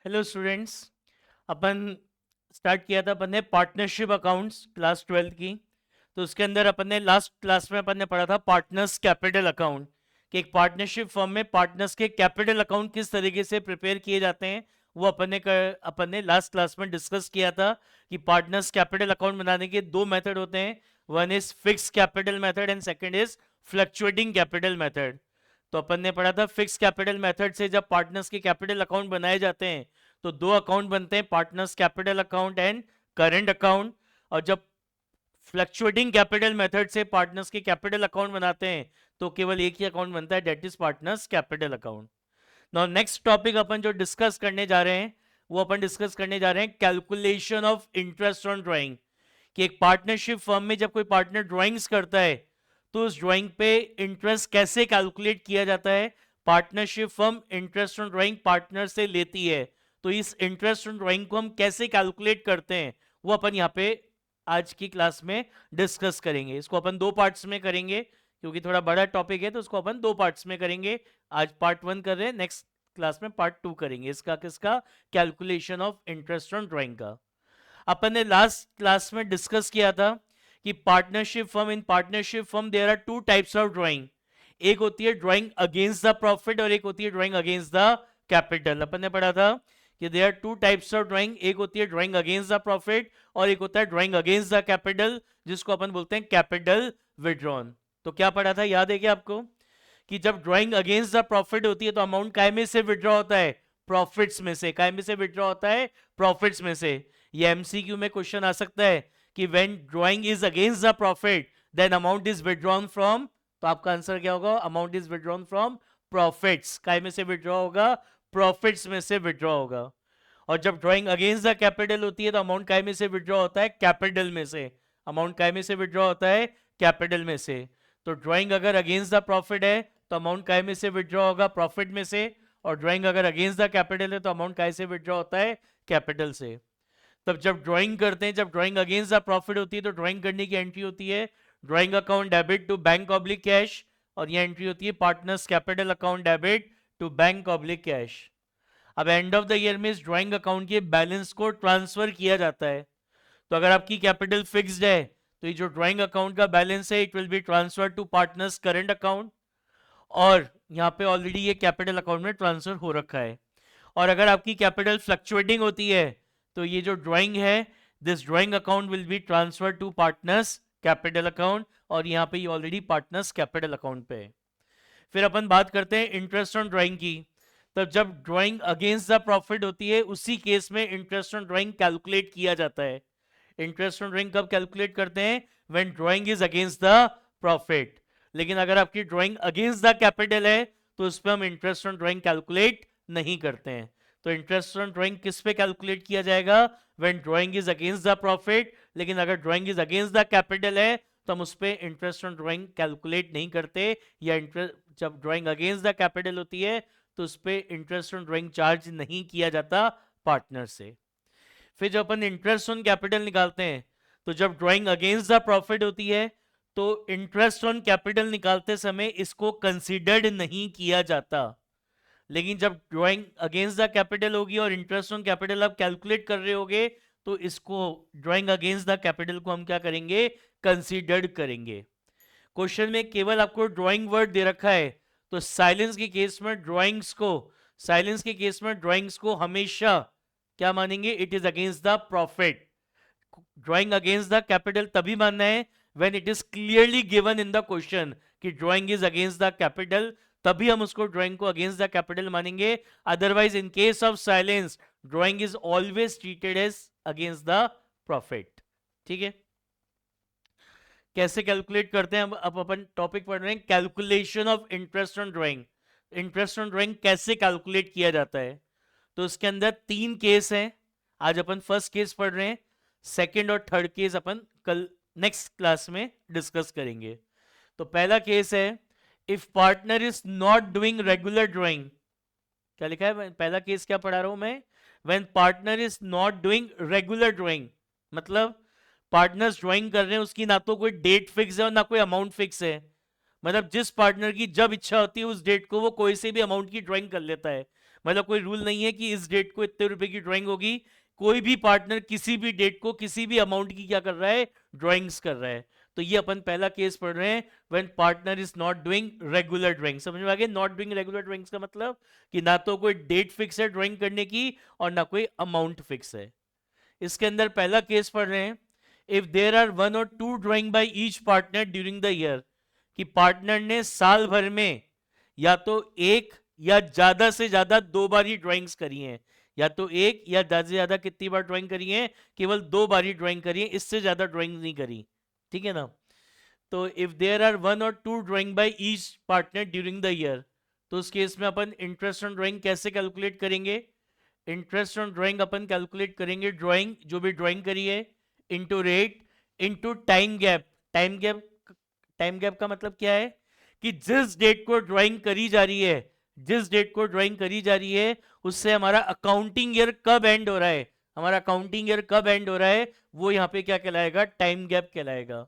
Hello students. अपन start किया था अपन ने पार्टनरशिप अकाउंट्स क्लास 12 की। तो उसके अंदर अपन ने लास्ट क्लास में अपन ने पढ़ा था पार्टनर्स कैपिटल अकाउंट कि एक पार्टनरशिप फर्म में पार्टनर्स के कैपिटल अकाउंट किस तरीके से प्रिपेयर किए जाते हैं। वो अपन ने लास्ट क्लास में डिस्कस किया था कि पार्टनर्स कैपिटल अकाउंट बनाने के दो मेथड होते हैं। One is fix capital method and second is fluctuating capital method. तो अपन ने पढ़ा था फिक्स कैपिटल मेथड से जब पार्टनर्स के कैपिटल अकाउंट बनाए जाते हैं तो दो अकाउंट बनते हैं, partners capital account and current account. और जब फ्लक्चुएटिंग कैपिटल मेथड से पार्टनर्स के कैपिटल अकाउंट बनाते हैं तो केवल एक ही अकाउंट बनता है, that is partners capital account. Now next topic अपन जो डिस्कस करने जा रहे हैं वो अपन डिस्कस करने जा रहे हैं calculation of interest on drawing. कि एक पार्टनरशिप फर्म में जब कोई पार्टनर ड्राइंग्स करता है तो उस ड्राइंग पे इंटरेस्ट कैसे कैलकुलेट किया जाता है। Partnership firm interest on drawing partner से लेती है, तो इस इंटरेस्ट ऑन ड्राइंग को हम कैसे कैलकुलेट करते हैं वो अपन यहाँ पे आज की क्लास में डिस्कस करेंगे। इसको अपन दो पार्ट्स में करेंगे क्योंकि थोड़ा बड़ा टॉपिक है, तो उसको अपन दो पार्ट्स में करेंगे। आज पार्ट 1 कर रहे हैं, नेक्स्ट क्लास में पार्ट 2 करेंगे इसका, किसका, calculation of interest on drawing का। अपन ने लास्ट क्लास में डिस्कस किया था कि partnership firm there are two types of drawing. एक होती है ड्राइंग अगेंस्ट द प्रॉफिट और एक होती है ड्राइंग अगेंस्ट द कैपिटल। अपन ने पढ़ा था कि there are two types of drawing, एक होती है ड्राइंग अगेंस्ट द प्रॉफिट और एक होता है ड्राइंग अगेंस्ट द कैपिटल, जिसको अपन बोलते हैं कैपिटल विड्रॉन। तो क्या पढ़ा था, याद है क्या आपको, कि जब ड्राइंग अगेंस्ट द प्रॉफिट होती है तो अमाउंट काय में से विड्रॉ होता है, प्रॉफिट्स में से। काय में से विड्रॉ होता है, प्रॉफिट्स में से। ये एमसीक्यू में क्वेश्चन आ सकता है कि when drawing is against the profit then amount is withdrawn from, तो आपका आंसर क्या होगा, amount is withdrawn from profits. काय में से विड्रॉ होगा, प्रॉफिट्स में से विड्रॉ होगा। और जब ड्राइंग अगेंस्ट द कैपिटल होती है तो अमाउंट काय में से विड्रॉ होता है, कैपिटल में से। अमाउंट काय में से विड्रॉ होता है, कैपिटल में से। तो ड्राइंग अगर अगेंस्ट द प्रॉफिट है तो अमाउंट काय में से विड्रॉ होगा, प्रॉफिट में से। और ड्राइंग अगर अगेंस्ट द कैपिटल है तो अमाउंट काय से विड्रॉ होता है, कैपिटल से। तब जब ड्राइंग करते हैं, जब ड्राइंग अगेंस्ट द प्रॉफिट होती है तो ड्राइंग करने की एंट्री होती है drawing account debit to bank oblique cash, और ये एंट्री होती है partners capital account debit to bank oblique cash. अब एंड ऑफ द ईयर में इस ड्राइंग अकाउंट के बैलेंस को ट्रांसफर किया जाता है। तो अगर आपकी कैपिटल फिक्स्ड है तो ये जो ड्राइंग अकाउंट का बैलेंस है it will be transfer to partners current account, और यहाँ पे ऑलरेडी ये कैपिटल अकाउंट में ट्रांसफर हो रखा है। और अगर आपकी कैपिटल फ्लक्चुएटिंग होती है तो ये जो ड्राइंग है, this drawing account will be transfer to partners capital account, और यहाँ पे ये ऑलरेडी पार्टनर्स कैपिटल अकाउंट पे है। फिर अपन बात करते हैं इंटरेस्ट ऑन ड्राइंग की। तब जब ड्राइंग अगेंस्ट द प्रॉफिट होती है उसी केस में इंटरेस्ट ऑन ड्राइंग कैलकुलेट किया जाता है। इंटरेस्ट ऑन ड्राइंग कब कैलकुलेट करते हैं, when drawing is against the profit. लेकिन अगर आपकी ड्राइंग अगेंस्ट द कैपिटल है तो उस पर हम इंटरेस्ट ऑन ड्राइंग कैलकुलेट नहीं करते हैं। तो इंटरेस्ट ऑन ड्राइंग किस पे कैलकुलेट किया जाएगा, when drawing is against the profit. लेकिन अगर drawing is against the capital है तो हम उस पर इंटरेस्ट ऑन ड्राइंग कैलकुलेट नहीं करते, या इंटरेस्ट जब ड्राइंग अगेंस्ट द कैपिटल होती है तो उस पर इंटरेस्ट ऑन ड्राइंग चार्ज नहीं किया जाता पार्टनर से। फिर जब अपन इंटरेस्ट ऑन कैपिटल निकालते हैं तो जब ड्राइंग अगेंस्ट द प्रॉफिट होती है तो इंटरेस्ट ऑन कैपिटल निकालते समय इसको कंसीडर्ड नहीं किया जाता। लेकिन जब ड्राइंग अगेंस्ट द कैपिटल होगी और इंटरेस्ट ऑन कैपिटल आप कैलकुलेट कर रहे होगे तो इसको ड्राइंग अगेंस्ट द कैपिटल को हम क्या करेंगे, कंसीडर्ड करेंगे। क्वेश्चन में केवल आपको ड्राइंग वर्ड दे रखा है, तो साइलेंस के केस में ड्राइंग्स को हमेशा क्या मानेंगे, it is against the profit. Drawing against the capital तभी मानना है when it is clearly given in the question कि drawing is against the capital, तभी हम उसको ड्राइंग को अगेंस्ट द कैपिटल मानेंगे। Otherwise in case of silence drawing is always treated as against the profit. ठीक है, कैसे कैलकुलेट करते हैं, अब अपन टॉपिक पढ़ रहे हैं calculation of interest on drawing. Interest on drawing कैसे कैलकुलेट किया जाता है, तो उसके अंदर 3 केस हैं। आज अपन फर्स्ट केस पढ़ रहे हैं, सेकंड और थर्ड केस अपन कल नेक्स्ट क्लास में डिस्कस करेंगे। तो पहला केस है, if partner is not doing regular drawing. क्या लिखा है, पहला केस क्या पढ़ा रहा हूं मैं, when partner is not doing regular drawing, मतलब पार्टनर्स ड्राइंग कर रहे हैं उसकी ना तो कोई डेट फिक्स है और ना कोई अमाउंट फिक्स है, मतलब जिस पार्टनर की जब इच्छा होती है उस डेट को वो कोई से भी अमाउंट की ड्राइंग कर लेता है। मतलब कोई रूल नहीं है कि इस डेट को इतने रुपए की ड्राइंग होगी। कोई भी पार्टनर किसी भी डेट को किसी भी अमाउंट की क्या कर रहा है, ड्राइंग्स कर रहा है। तो ये अपन पहला केस पढ़ रहे हैं, when partner is not doing regular drawing. समझ में आ गया नॉट डूइंग रेगुलर ड्राइंग्स का मतलब? कि ना तो कोई डेट फिक्स है ड्राइंग करने की और ना कोई अमाउंट फिक्स है। इसके अंदर पहला केस पढ़ रहे हैं, इफ देर आर वन और two drawing by each partner during the year, कि पार्टनर ने साल भर में या तो एक या ज्यादा से ज्यादा दो बार ही ड्राइंग्स करी हैं। या तो एक या ज्यादा से ज्यादा कितनी बार ड्राइंग करी है, केवल दो बार ही ड्राइंग करी है, इससे ज्यादा ड्राइंग नहीं करी। ठीक है ना? तो इफ देयर आर वन और two drawing by each partner during the year, तो उस केस में अपन इंटरेस्ट ऑन ड्राइंग कैसे कैलकुलेट करेंगे? इंटरेस्ट ऑन ड्राइंग अपन कैलकुलेट करेंगे ड्राइंग, जो भी ड्राइंग करी है, into rate into time gap. Time gap का मतलब क्या है? कि जिस डेट को ड्राइंग करी जा रही है, जिस डेट को ड्राइंग करी जा रही है उससे हमारा अकाउंटिंग ईयर कब एंड हो रहा है, हमारा अकाउंटिंग ईयर कब एंड हो रहा है, वो यहाँ पे क्या कहलाएगा, टाइम गैप कहलाएगा।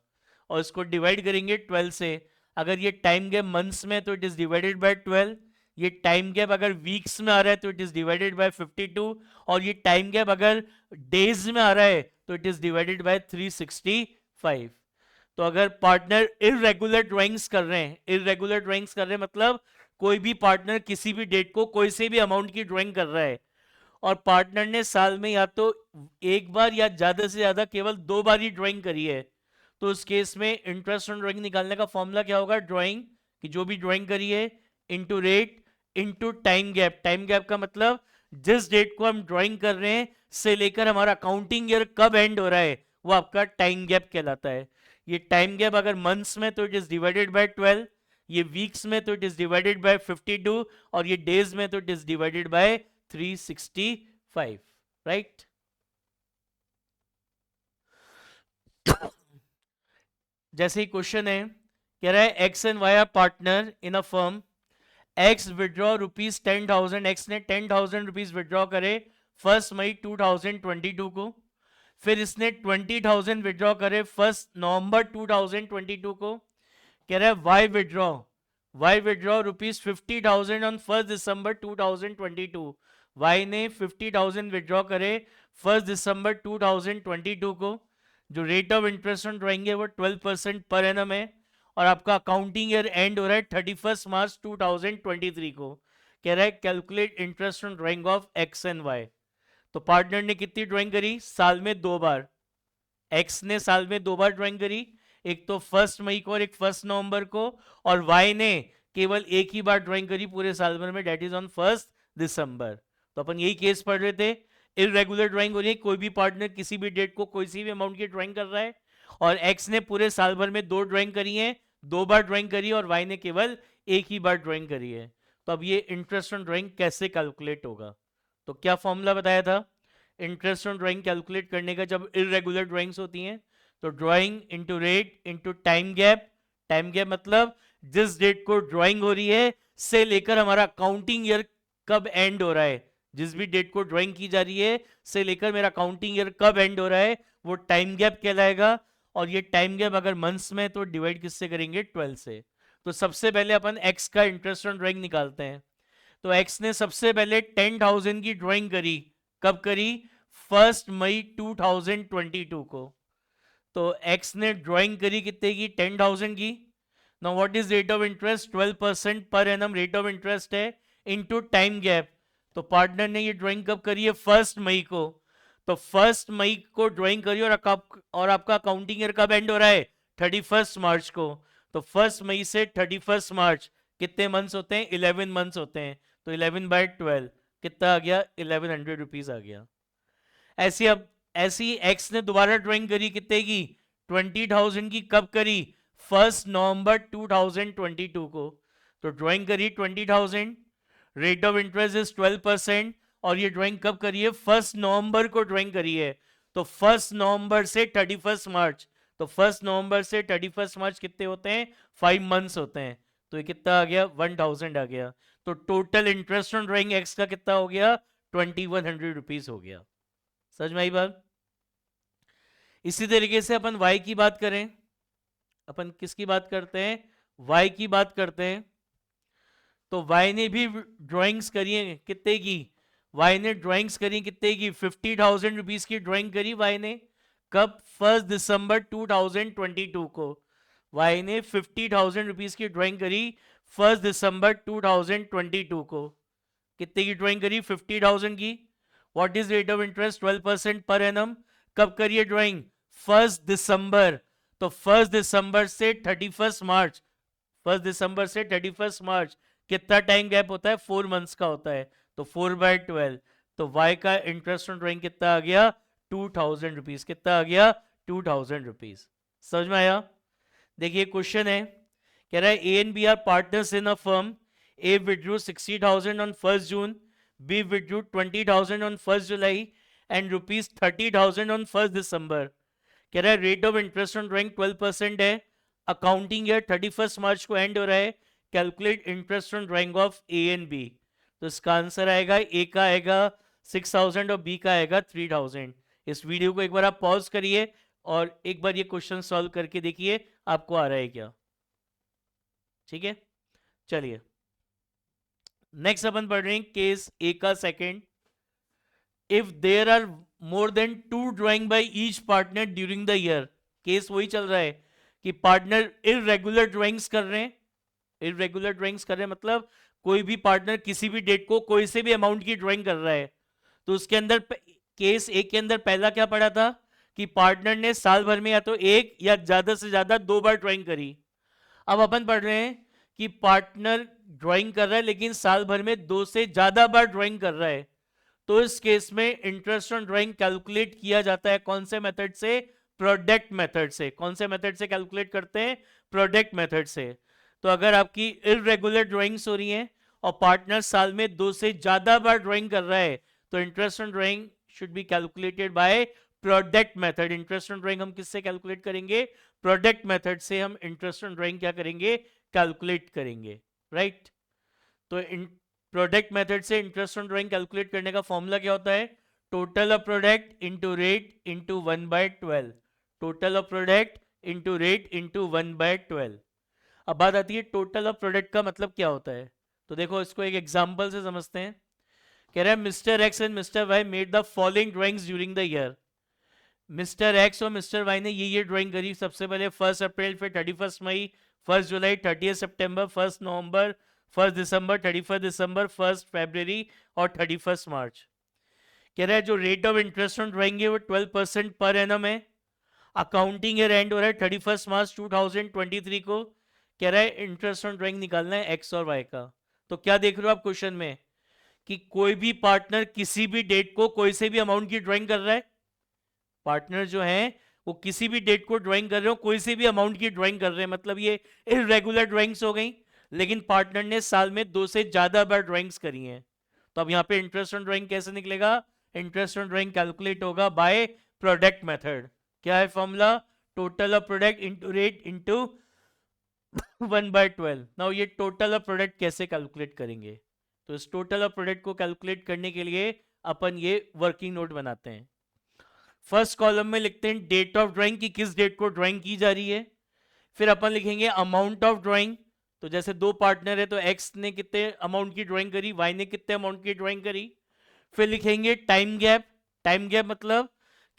और इसको डिवाइड करेंगे 12 से। अगर ये टाइम गैप मंथ्स में तो इट इज डिवाइडेड बाय 12। ये टाइम गैप अगर वीक्स में आ रहा है तो इट इज डिवाइडेड बाय 52। और ये टाइम गैप अगर डेज में आ रहा है तो इट इज डिवाइडेड बाय 365। तो अगर पार्टनर इरेगुलर ड्राइंग्स कर रहे हैं, इरेगुलर ड्राइंग्स कर रहे हैं मतलब कोई भी पार्टनर किसी भी डेट को कोई से भी अमाउंट की ड्राइंग कर रहा है, और पार्टनर ने साल में या तो एक बार या ज्यादा से ज्यादा केवल दो बार ही ड्राइंग करी है, तो उस केस में इंटरेस्ट ऑन ड्राइंग निकालने का फॉर्मूला क्या होगा, ड्राइंग कि जो भी ड्राइंग करी है into rate into time gap. Time gap का मतलब जिस डेट को हम ड्राइंग कर रहे हैं से लेकर हमारा अकाउंटिंग ईयर कब एंड हो रहा है, वो आपका टाइम गैप कहलाता है। ये टाइम गैप अगर मंथ्स में तो इट इज डिवाइडेड बाय 12, ये वीक्स में तो इट इज डिवाइडेड बाय 52, और ये डेज में तो it is divided by 365। Right? जैसे ही क्वेश्चन है, कह रहा है X and Y are partner in a firm, X withdraw rupees 10,000, X ने 10,000 रुपीज विड्रॉ करे 1 मई 2022 को। फिर इसने 20,000 विड्रॉ करे 1 नवंबर 2022 को। कह रहा है Y withdraw rupees 50,000 on 1 December 2022। Y ने 50,000 विड्रॉ करे 1 दिसंबर 2022 को। जो rate of interest on drawing है वो 12% पर एनम है, और आपका अकाउंटिंग ईयर एंड हो रहा है 31 मार्च 2023 को। कह रहा है calculate interest on drawing of X and Y. तो पार्टनर ने कितनी ड्राइंग करी, साल में दो बार। एक्स ने साल में दो बार ड्राइंग करी, एक तो 1 मई को और एक 1 नवंबर को, और वाई ने केवल एक ही बार ड्राइंग करी पूरे साल भर में, डेट इज ऑन 1 दिसंबर। तो अपन यही केस पढ़ रहे थे, इरेगुलर ड्राइंग हो रही है, कोई भी पार्टनर किसी भी डेट को कोई सी भी अमाउंट की ड्राइंग कर रहा है, और एक्स ने पूरे साल भर में दो ड्राइंग करी है, दो बार ड्राइंग करी है, और वाई ने केवल एक ही बार ड्राइंग करी है। तो अब ये इंटरेस्ट ऑन ड्राइंग कैसे कैलकुलेट होगा? तो क्या फॉर्मूला बताया था इंटरेस्ट ऑन ड्राइंग कैलकुलेट करने का जब इरेगुलर ड्राइंग्स होती हैं? तो drawing into rate into time gap. Time gap मतलब जिस डेट को ड्राइंग हो रही है से लेकर हमारा अकाउंटिंग ईयर कब एंड हो रहा है, जिस भी डेट को ड्राइंग की जा रही है से लेकर मेरा अकाउंटिंग ईयर कब एंड हो रहा है, वो टाइम गैप कहलाएगा। और ये टाइम गैप अगर मंथ्स में तो डिवाइड किससे करेंगे, 12 से। तो सबसे पहले अपन एक्स का इंटरेस्ट ऑन ड्राइंग निकालते हैं। तो एक्स ने सबसे पहले 10,000 की ड्राइंग करी, कब करी, 1 मई 2022 को। तो एक्स ने ड्राइंग करी कितने की, 10,000 की। Now what is rate of interest, 12% per annum rate of interest है, इनटू टाइम गैप। तो पार्टनर ने ये ड्राइंग कब करी है, 1 मई को। तो 1 मई को ड्राइंग करी, और आपका अकाउंटिंग ईयर कब एंड हो रहा है, 31 मार्च को। तो 1 मई से 31 मार्च कितने मंथ्स होते हैं, 11 मंथ्स होते हैं। तो 11/12 कितना आ गया, 1100 रुपीज आ गया। ऐसी एक्स ने दोबारा ड्राइंग करी कितने की, 20,000 की, कब करी, 1 नवंबर 2022 को। तो ड्राइंग करी 20,000, रेट ऑफ इंटरेस्ट इज 12%, और ये ड्राइंग कब करी है, 1 नवंबर को ड्राइंग करी है। तो 1 नवंबर से 31 मार्च, तो 1 नवंबर से 31 मार्च कितने होते हैं, 5 मंथ्स होते हैं। तो ये कितना आ गया, 1,000 आ गया। तो total interest on drawing x का कितना हो गया, 2,100 रुपीज हो गया। समझ में आई बात? इसी तरीके से अपन वाई की बात करें, अपन किसकी बात करते हैं, वाई की बात करते हैं तो वाई ने भी ड्राइंग्स करी है कितने की, वाई ने ड्राइंग्स करी कितने की, 50,000 रुपीज की ड्राइंग करी वाई ने। कब? 1 दिसंबर 2022 को वाई ने 50,000 रुपीज की ड्राइंग करी 1 दिसंबर 2022 को। कितने की ड्राइंग करी? 50,000 की। What is rate of interest? 12% per annum. कब करिए ड्राइंग? 1 दिसंबर। तो 1 दिसंबर से 31 मार्च, 1 दिसंबर से 31 मार्च कितना टाइम गैप होता है? 4 मंथ्स का होता है। तो 4/12। तो वाई का इंटरेस्ट ऑन ड्राइंग कितना आ गया? 2,000 रुपीज। कितना आ गया? 2,000 रुपीज। समझ में आया? देखिए क्वेश्चन है, कह रहा है A and B are partners in a firm. A withdrew 60,000 on 1 June, B withdrew 20,000 on 1 July and rupees 30,000 on 1 December. कह रहा है rate of interest on drawing 12% है। अकाउंटिंग ईयर 31 मार्च को एंड हो रहा है। Calculate interest on drawing of A and B. तो इसका आंसर आएगा, ए का आएगा 6,000 और बी का आएगा 3,000। इस वीडियो को एक बार आप पॉज करिए और एक बार ये क्वेश्चन सॉल्व करके देखिए आपको आ रहा है क्या। ठीक है, चलिए नेक्स्ट अपन पढ़ रहे हैं केस ए का second. If there are more than 2 drawing by each partner during the year. Case वही चल रहा है कि पार्टनर इररेगुलर ड्राइंग्स कर रहे हैं। इररेगुलर ड्राइंग्स कर रहे हैं मतलब कोई भी पार्टनर किसी भी डेट को कोई से भी अमाउंट की ड्राइंग कर रहा है। तो उसके अंदर केस ए के अंदर पहला क्या पड़ा था कि पार्टनर ने साल भर में या तो एक या ज्यादा से ज्यादा 2 बार ड्राइंग करी। अब अपन पढ़ रहे हैं कि पार्टनर ड्राइंग कर रहा है लेकिन साल भर में 2 से ज्यादा बार ड्राइंग कर रहा है। तो इस केस में इंटरेस्ट ऑन ड्राइंग कैलकुलेट किया जाता है कौन से मेथड से? प्रोडक्ट मेथड से। कौन से मेथड से कैलकुलेट करते हैं? प्रोडक्ट मेथड से। तो अगर आपकी इररेगुलर ड्राइंग्स हो रही हैं और पार्टनर साल में 2 से ज्यादा बार ड्राइंग कर रहा है तो interest on drawing should be calculated by product method. Interest on drawing हम किससे कैलकुलेट करेंगे? प्रोडक्ट मेथड से हम इंटरेस्ट ऑन ड्राइंग क्या करेंगे? कैलकुलेट करेंगे, राइट। तो प्रोडक्ट मेथड से इंटरेस्ट ऑन ड्राइंग कैलकुलेट करने का फॉर्मूला क्या होता है? Total of product into rate into 1/12। Total of product into rate into 1/12। अब बात आती है टोटल ऑफ प्रोडक्ट का मतलब क्या होता है। तो देखो इसको एक एग्जांपल से समझते हैं। कह रहा है Mister X and Mister Y made the following drawings during the year. Mister X और मिस्टर वाई ने ये ड्राइंग करी। सबसे पहले 1 अप्रैल, फिर 31 मई, 1 जुलाई, 30 सितंबर, 1 नवंबर, 1 दिसंबर, 31 दिसंबर, 1 फरवरी और 31 मार्च। कह रहा है जो rate of interest on drawing है वो 12% पर एनम है। अकाउंटिंग ईयर एंड हो रहा है 31 मार्च 2023 को। कह रहा है इंटरेस्ट ऑन ड्राइंग निकालना है एक्स और वाई का। तो क्या देख रहे हो आप क्वेश्चन में कि कोई भी पार्टनर किसी भी डेट को कोई से भी अमाउंट की ड्राइंग कर रहा है। पार्टनर जो है वो किसी भी डेट को ड्राइंग कर रहे हो, कोई से भी अमाउंट की ड्राइंग कर रहे हैं, मतलब ये इरेगुलर ड्राइंग्स हो गई। लेकिन पार्टनर ने साल में 2 से ज्यादा बार ड्राइंग्स करी हैं। तो अब यहाँ पे इंटरेस्ट ऑन ड्राइंग कैसे निकलेगा? इंटरेस्ट ऑन ड्राइंग कैलकुलेट होगा बाय प्रोडक्ट मेथड। क्या है formula? Total of product into rate into 1/12। Now ये टोटल ऑफ प्रोडक्ट कैसे कैलकुलेट करेंगे? तो इस टोटल ऑफ प्रोडक्ट को कैलकुलेट करने के लिए अपन ये वर्किंग नोट बनाते हैं। फर्स्ट कॉलम में लिखते हैं डेट ऑफ ड्राइंग की किस डेट को ड्राइंग की जा रही है। फिर अपन लिखेंगे अमाउंट ऑफ ड्राइंग। तो जैसे 2 पार्टनर है तो एक्स ने कितने अमाउंट की ड्राइंग करी, वाई ने कितने अमाउंट की ड्राइंग करी। फिर लिखेंगे टाइम गैप। टाइम गैप मतलब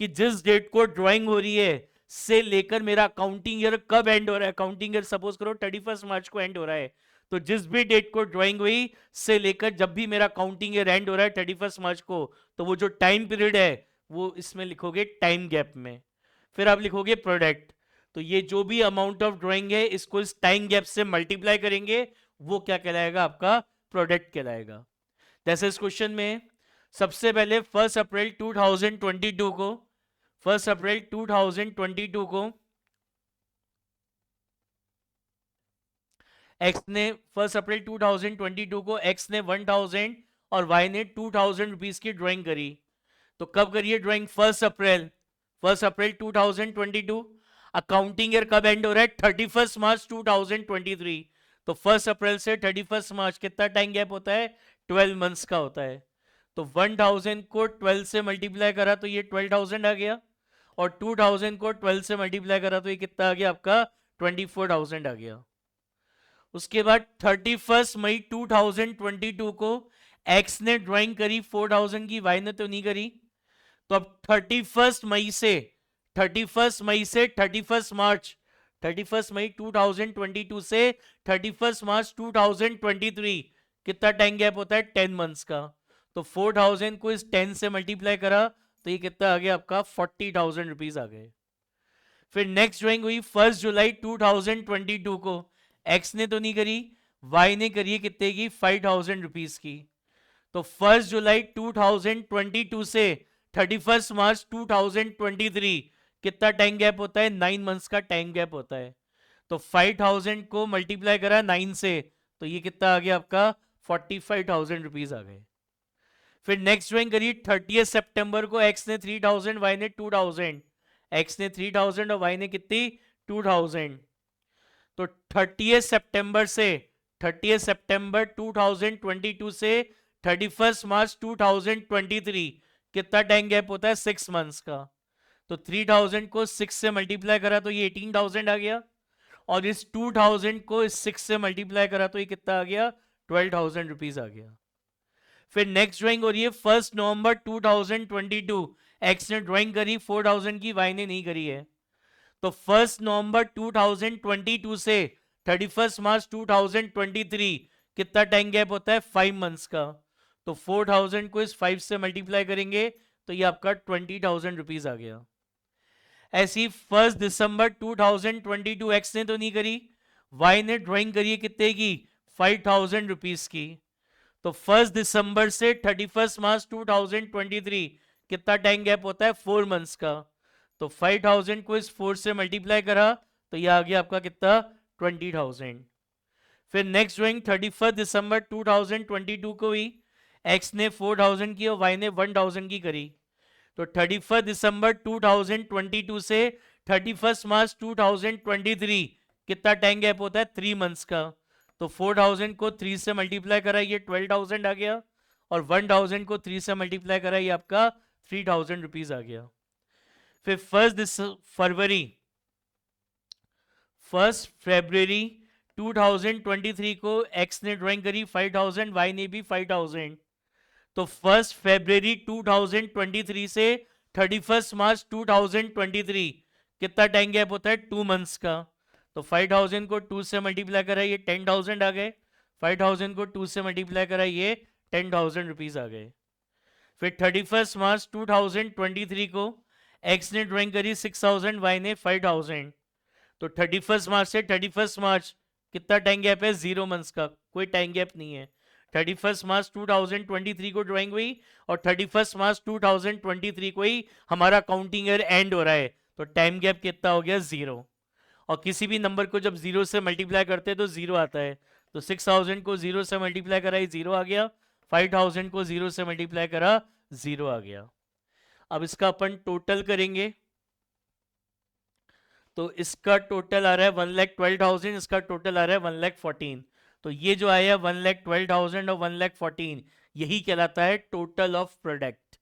कि जिस डेट को ड्राइंग हो रही है से लेकर मेरा अकाउंटिंग ईयर कब एंड हो रहा है। अकाउंटिंग ईयर सपोज करो 31 मार्च को एंड हो रहा है, तो जिस भी डेट को ड्राइंग हुई से लेकर जब भी मेरा अकाउंटिंग ईयर एंड हो रहा है 31 मार्च को, तो वो जो टाइम पीरियड है वो इसमें लिखोगे टाइम गैप में। फिर आप लिखोगे प्रोडक्ट। तो ये जो भी अमाउंट ऑफ ड्राइंग है इसको इस टाइम गैप से मल्टीप्लाई करेंगे, वो क्या कहलाएगा? आपका प्रोडक्ट कहलाएगा। जैसे इस क्वेश्चन में सबसे पहले 1 अप्रैल 2022 को 1 अप्रैल 2022 को एक्स ने 1 अप्रैल 2022 को एक्स ने 1000 और वाई ने 2000 रुपीज की ड्राइंग करी। तो कब करिए ड्राइंग? 1 अप्रैल 2022। अकाउंटिंग ईयर कब एंड हो रहा है? 31 मार्च 2023। तो 1 अप्रैल से 31 मार्च कितना टाइम गैप होता है? 12 मंथ्स का होता है। तो 1000 को 12 से मल्टीप्लाई करा तो ये 12,000 आ गया, और 2000 को 12 से मल्टीप्लाई करा तो ये कितना आ गया आपका? 24,000 आ गया। उसके बाद 31 मई 2022 को एक्स ने ड्राइंग करी 4000 की, वाई ने तो नहीं करी। तो अब 31 मई से 31 मई से 31 मार्च 31 मई 2022 से 31 मार्च 2023 कितना टाइम गैप होता है? 10 मंथ्स का। तो 4000 को इस 10 से मल्टीप्लाई करा तो ये कितना आ गया आपका? 40,000 रुपीज आ गए। फिर नेक्स्ट ड्राइंग हुई 1 जुलाई 2022 को, एक्स ने तो नहीं करी, वाई ने करी है कितने की? 5,000 रुपीज की। तो 1 जुलाई 2022 से 31 मार्च 2023 कितना टाइम गैप होता है? 9 मंथ्स का टाइम गैप होता है। तो 5,000 को मल्टीप्लाई करा 9 से तो ये कितना आ गया आपका? 45,000 रुपीज आ गए। फिर नेक्स्ट ड्राइंग करी 30 सितंबर को, एक्स ने 3,000, वाई ने 2,000। एक्स ने 3,000 और वाई ने कितनी? 2,000। तो 30 सितंबर से 30 सितंबर 2022 से 31 मार्च 2023 कितना टाइम गैप होता है? 6 मंथ्स का। तो 3,000 को 6 से मल्टीप्लाई करा तो ये 18,000 आ गया, और इस 2,000 को इस 6 से मल्टीप्लाई करा तो ये कितना आ गया? 12,000 रुपीज आ गया। फिर नेक्स्ट ड्राइंग हो रही है 1 नवंबर 2022, एक्स ने ड्राइंग करी 4,000 की, वाई ने नहीं करी है। तो 1 नवंबर 2022 से 31 मार्च 2023 कितना टाइम गैप होता है? 5 मंथ्स का। तो 4,000 को इस 5 से मल्टीप्लाई करेंगे तो ये आपका 20,000 रुपीज आ गया। ऐसी 1 दिसंबर 2022 एक्स ने तो नहीं करी, वाई ने ड्राइंग करी है कितने की? 5,000 रुपीज की। तो 1 दिसंबर से 31 मार्च 2023 कितना टाइम गैप होता है? 4 मंथ्स का। तो 5,000 को इस 4 से मल्टीप्लाई करा तो ये आ गया आपका कितना? 20,000। फिर नेक्स्ट ड्राइंग 31 दिसंबर 2022 को हुई, एक्स ने 4,000 की और वाई ने 1,000 की करी। तो 31 दिसंबर 2022 से 31 मार्च 2023 कितना टाइम गैप होता है? 3 मंथ्स का। तो 4,000 को 3 से मल्टीप्लाई करा ये 12,000 आ गया, और 1,000 को 3 से मल्टीप्लाई करा ये आपका 3,000 रुपीज आ गया। फिर 1 फरवरी 2023 को एक्स ने ड्राइंग करी 5,000, वाई ने भी 5,000। तो 1 फरवरी 2023 से 31 मार्च 2023 कितना टाइम गैप होता है? 2 मंथ्स का। तो 5,000 को 2 से मल्टीप्लाई करा ये 10,000 आ गए, 5,000 को 2 से मल्टीप्लाई करा ये 10,000 रुपीज आ गए। फिर 31 मार्च 2023 को एक्स ने ड्राइंग करी 6,000, वाई ने 5,000। तो 31 मार्च से 31 मार्च कितना टाइम गैप है? 0 मंथ्स का, कोई टाइम गैप नहीं है। 31 मार्च 2023 को ड्राइंग हुई और 31 मार्च 2023 को ही हमारा काउंटिंग ईयर एंड हो रहा है, तो टाइम गैप कितना हो गया? 0। और किसी भी नंबर को जब 0 से मल्टीप्लाई करते हैं तो 0 आता है। तो 6,000 को 0 से मल्टीप्लाई करा 0 आ गया, 5,000 को 0 से मल्टीप्लाई करा 0 आ गया। अब इसका अपन टोटल करेंगे तो इसका टोटल आ रहा है 1,12,000, इसका टोटल आ रहा है 1,14,000। तो ये जो आया 1,12,000 और 1,14,000 यही कहलाता है टोटल ऑफ प्रोडक्ट।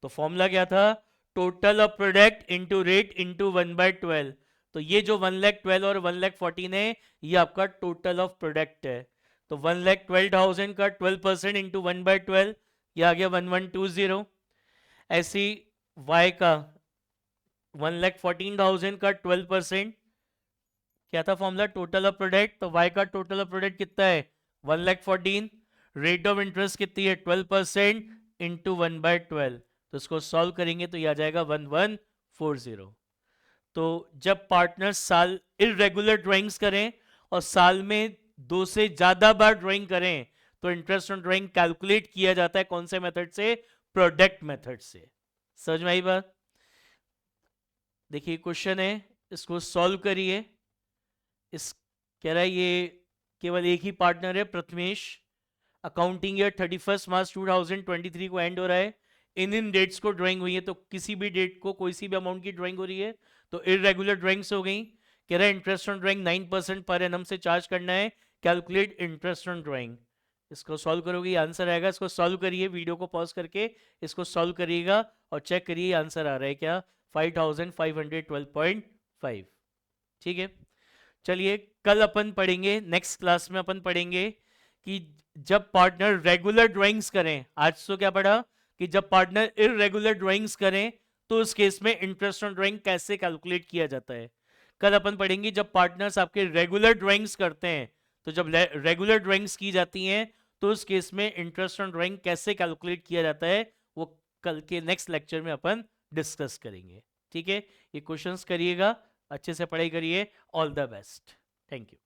तो फॉर्मूला क्या था? Total of product into rate into 1/12। तो ये जो 1,12,000 और 1,14,000 है ये आपका टोटल ऑफ प्रोडक्ट है। तो 1,12,000 का 12% इंटू 1/12 ये आ गया 1,120। ऐसी y का 1,14,000 का 12% क्या था फॉर्मूला? Total of product. तो y का टोटल ऑफ प्रोडक्ट कितना है? 1,14,000। रेट ऑफ इंटरेस्ट कितनी है? 12% इंटू 1/12। तो इसको सॉल्व करेंगे तो ये आ जाएगा 1,140। तो जब पार्टनर्स साल इरेगुलर ड्राइंग्स करें और साल में 2 से ज़्यादा बार ड्राइंग करें तो इंटरेस्ट ऑन ड्राइंग कैलकुलेट किया जाता है कौन से मेथड से? प्रोडक्ट मेथड से। समझ में आई बात? देखिए क्वेश्चन है, इसको सॉल्व करिए। इस कह रहा है ये केवल एक ही पार्टनर है प्रथमेश, अकाउंटिंग ईयर 31 मार्च 2023 को एंड हो रहा है, इन डेट्स को ड्राइंग हुई है, तो किसी भी डेट को कोई सी भी अमाउंट की ड्राइंग हो रही है तो इरेगुलर ड्राइंग्स हो गई। कह रहा है interest on drawing 9% per annum से चार्ज करना है, कैलकुलेट इंटरेस्ट ऑन ड्राइंग। इसको सॉल्व करोगे आंसर आएगा। इसको सॉल्व करिए, वीडियो को पॉज करके इसको सॉल्व करिएगा और चेक करिए आंसर आ रहा है क्या? 5,512.5। ठीक है, चलिए कल अपन पढ़ेंगे, नेक्स्ट क्लास में अपन पढ़ेंगे कि जब पार्टनर रेगुलर ड्राइंग्स करें, आज तो क्या पढ़ा कि जब पार्टनर इररेगुलर ड्राइंग्स करें तो उस केस में इंटरेस्ट ऑन ड्राइंग कैसे कैलकुलेट किया जाता है। कल अपन पढ़ेंगे जब पार्टनर्स आपके रेगुलर ड्राइंग्स करते हैं, तो जब रेगुलर ड्राइंग्स की जाती हैं तो उस केस में इंटरेस्ट ऑन ड्राइंग कैसे कैलकुलेट किया जाता है, वो कल के नेक्स्ट लेक्चर में अपन डिस्कस करेंगे। ठीक है, ये क्वेश्चंस करिएगा, अच्छे से पढ़ाई करिए। All the best, thank you.